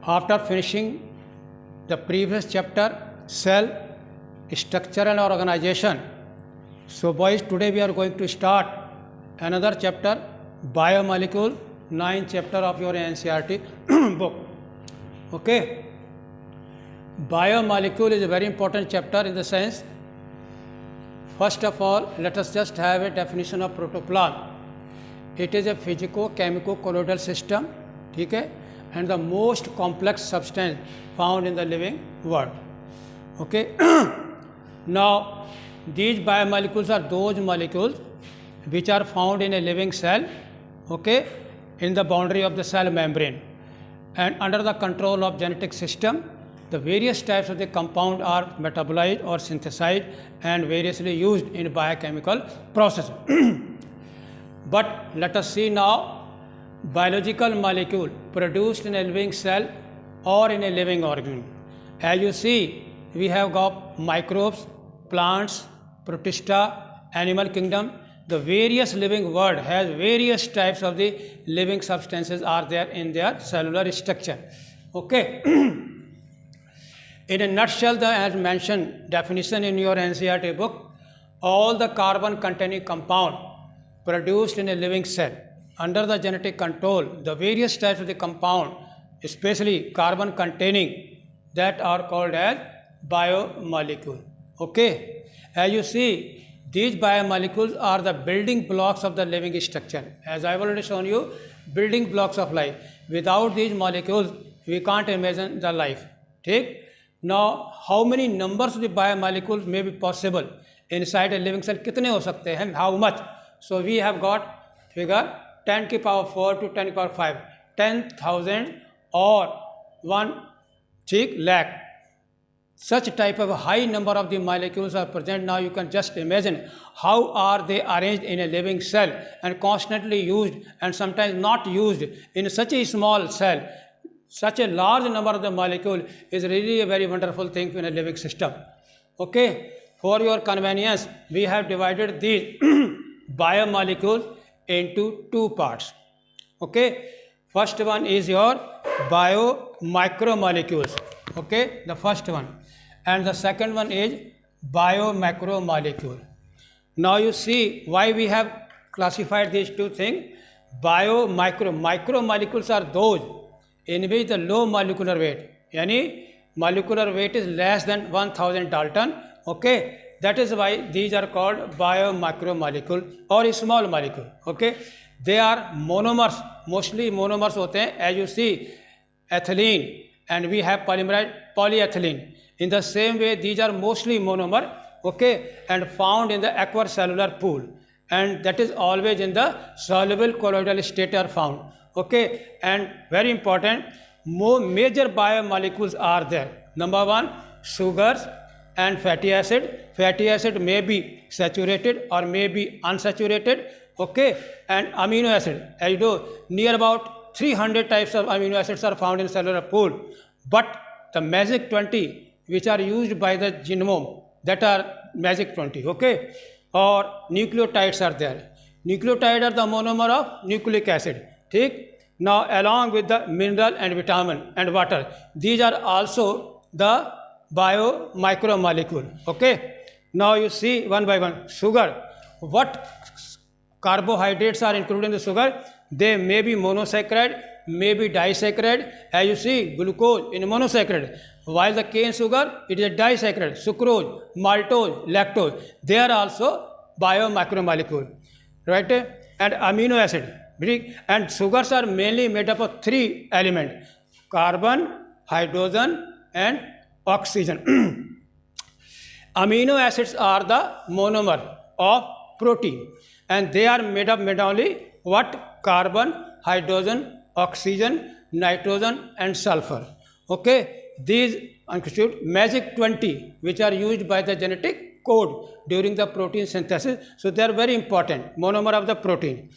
after finishing the previous chapter, cell structure and organization. So boys, today we are going to start another chapter, biomolecule, 9th chapter of your NCERT book. Okay. Biomolecule is a very important chapter in the sense, first of all, let us just have a definition of protoplasm. It is a physico-chemico-colloidal system, okay, and the most complex substance found in the living world. Okay. Now, these biomolecules are those molecules which are found in a living cell, okay, in the boundary of the cell membrane, and under the control of genetic system. The various types of the compound are metabolized or synthesized and variously used in biochemical processes. But let us see now biological molecule produced in a living cell or in a living organism. As you see, we have got microbes, plants, protista, animal kingdom. The various living world has various types of the living substances are there in their cellular structure. Okay. In a nutshell, as mentioned definition in your NCERT book, all the carbon containing compound produced in a living cell under the genetic control, the various types of the compound, especially carbon containing, that are called as biomolecule. Okay. As you see, these biomolecules are the building blocks of the living structure. As I have already shown you, building blocks of life. Without these molecules, we can't imagine the life. Okay? Now, how many numbers of the biomolecules may be possible inside a living cell? कितने हो सकते हैं? How much? So we have got figure 10 की power 4 to 10 की power 5, 10,000 or 1 lakh. Such type of high number of the molecules are present. Now you can just imagine how are they arranged in a living cell and constantly used and sometimes not used in such a small cell. Such a large number of the molecule is really a very wonderful thing in a living system. Okay. For your convenience, we have divided these biomolecules into two parts. Okay. First one is your biomicromolecules. Okay. The first one. And the second one is biomacromolecule. Now you see why we have classified these two things. Micromolecules are those in which the low molecular weight, yani molecular weight is less than 1000 Dalton. Okay, that is why these are called biomicromolecule or a small molecule. Okay, they are monomers, mostly monomers hote hain. As you see, ethylene, and we have polymerized polyethylene. In the same way, these are mostly monomer, okay, and found in the aqueous cellular pool, and that is always in the soluble colloidal state are found. Okay, and very important, more major biomolecules are there. Number one, sugars and fatty acid. Fatty acid may be saturated or may be unsaturated. Okay, and amino acid. As you know, near about 300 types of amino acids are found in cellular pool. But the magic 20, which are used by the genome, that are magic 20. Okay, or nucleotides are there. Nucleotides are the monomer of nucleic acid. ठीक. Now along with the mineral and vitamin and water, these are also the biomicromolecule. Okay. Now you see one by one. Sugar. What carbohydrates are included in the sugar? They may be monosaccharide, may be disaccharide. As you see, glucose in monosaccharide, while the cane sugar, it is a disaccharide. Sucrose, maltose, lactose, they are also biomicromolecule. Right. And amino acid. And sugars are mainly made up of three elements: carbon, hydrogen, and oxygen. Amino acids are the monomer of protein, and they are made up only what? Carbon, hydrogen, oxygen, nitrogen, and sulfur. Okay, these constitute magic 20, which are used by the genetic code during the protein synthesis. So they are very important, monomer of the protein.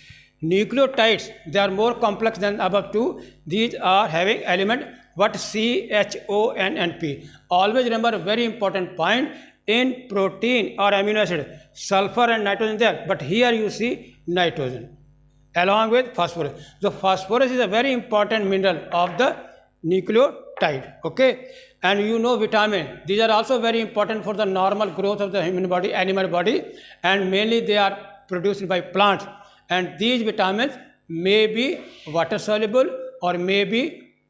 Nucleotides, they are more complex than above two. These are having element what? C, H, O, N, and P. Always remember a very important point in protein or amino acid, sulfur and nitrogen there, but here you see nitrogen along with phosphorus. So phosphorus is a very important mineral of the nucleotide. Okay, and you know vitamin, these are also very important for the normal growth of the human body, animal body, and mainly they are produced by plants, and these vitamins may be water soluble or may be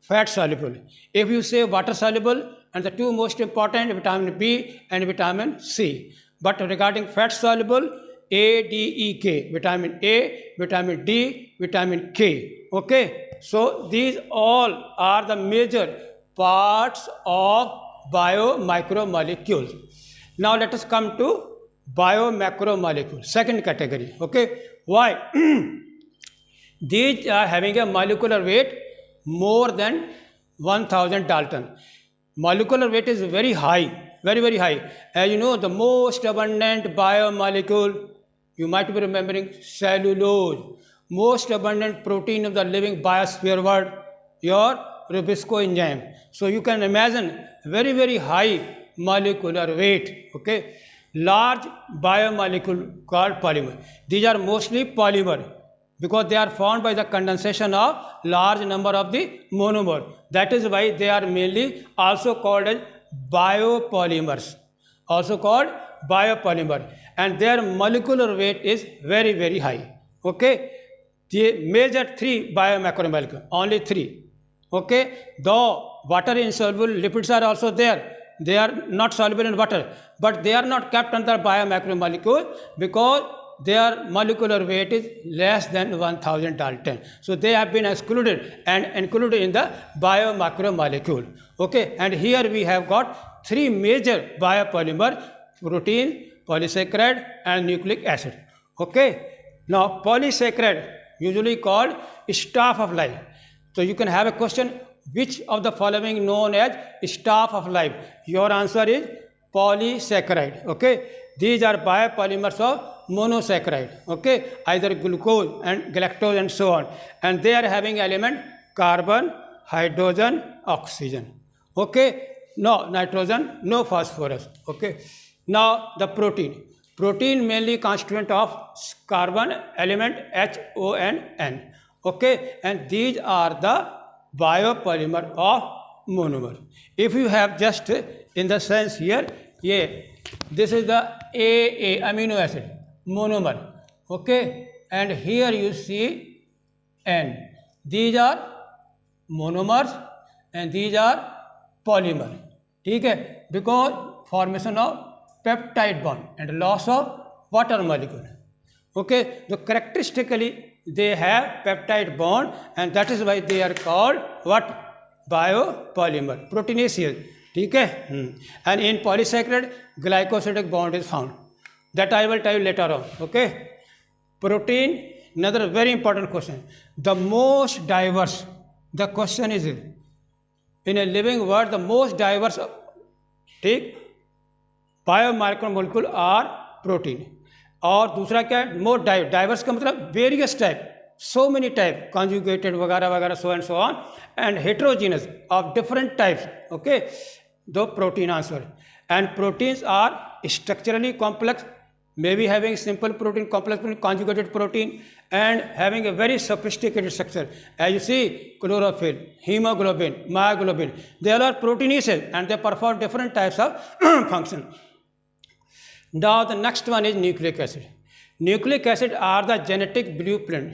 fat soluble. If you say water soluble, and the two most important, vitamin B and vitamin C, but regarding fat soluble, A, D, E, K, vitamin A, vitamin D, vitamin K. Okay, so these all are the major parts of biomicromolecules. Now let us come to biomacromolecules, second category. Okay, why? These are having a molecular weight more than 1000 Dalton. Molecular weight is very high, very high. As you know, the most abundant biomolecule, you might be remembering cellulose. Most abundant protein of the living biosphere world, your Rubisco enzyme. So you can imagine very high molecular weight. Okay, large biomolecule called polymer. These are mostly polymer because they are formed by the condensation of large number of the monomer. That is why they are mainly also called as biopolymers. Also called biopolymer, and their molecular weight is very high. Okay, the major three biomacromolecules, only three. Okay, though water insoluble lipids are also there, they are not soluble in water, but they are not kept under biomacromolecule because their molecular weight is less than 1000 Dalton. So they have been excluded and included in the biomacromolecule. Okay, and here we have got three major biopolymer: protein, polysaccharide and nucleic acid. Okay, now polysaccharide usually called staff of life. So you can have a question, which of the following known as staff of life? Your answer is polysaccharide. Okay, these are biopolymers of monosaccharide. Okay, either glucose and galactose and so on, and they are having element carbon, hydrogen, oxygen. Okay, no nitrogen, no phosphorus. Okay, now the protein mainly constituent of carbon element H, O and N. Okay, and these are the biopolymer of monomer. If you have just in the sense here, yeah, this is the AA amino acid monomer. Okay, and here you see N. These are monomers and these are polymer. Okay, because formation of peptide bond and loss of water molecule. Okay, so characteristically they have peptide bond, and that is why they are called what? Biopolymer, proteinaceous. Okay, and in polysaccharide glycosidic bond is found. That I will tell you later on. Okay, protein, another very important question. The most diverse, the question is, in a living world, the most diverse biomicromolecule are protein. और दूसरा क्या है? More diverse का मतलब various type, so many type, conjugated वगैरह so and so on, and heterogeneous of different types. Okay, दो protein answer. And proteins are structurally complex, may be having simple protein, complex protein, conjugated protein, and having a very sophisticated structure. As you see, chlorophyll, hemoglobin, myoglobin, they all are proteinaceous and they perform different types of function. Now the next one is nucleic acid. Nucleic acid are the genetic blueprint.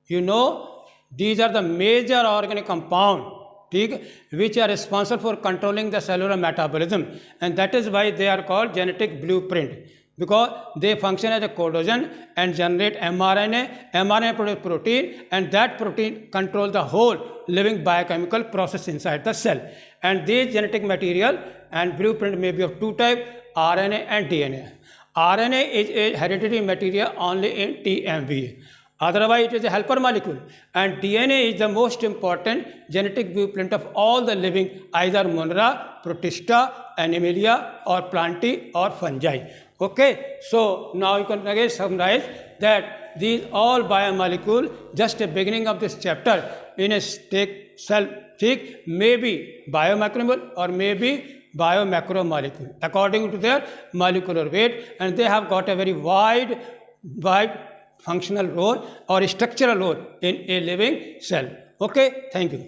You know, these are the major organic compound which are responsible for controlling the cellular metabolism, and that is why they are called genetic blueprint. Because they function as a codon and generate mRNA. mRNA produces protein, and that protein controls the whole living biochemical process inside the cell. And these genetic material and blueprint may be of two types, RNA and DNA. RNA is a hereditary material only in TMV. Otherwise, it is a helper molecule. And DNA is the most important genetic blueprint of all the living, either Monera, Protista, Animalia, or Plantae, or fungi. Okay, so now you can again summarize that these all biomolecules, just a beginning of this chapter, in a cell may be biomacromolecule or may be biomacromolecule according to their molecular weight, and they have got a very wide functional role or structural role in a living cell. Okay, thank you.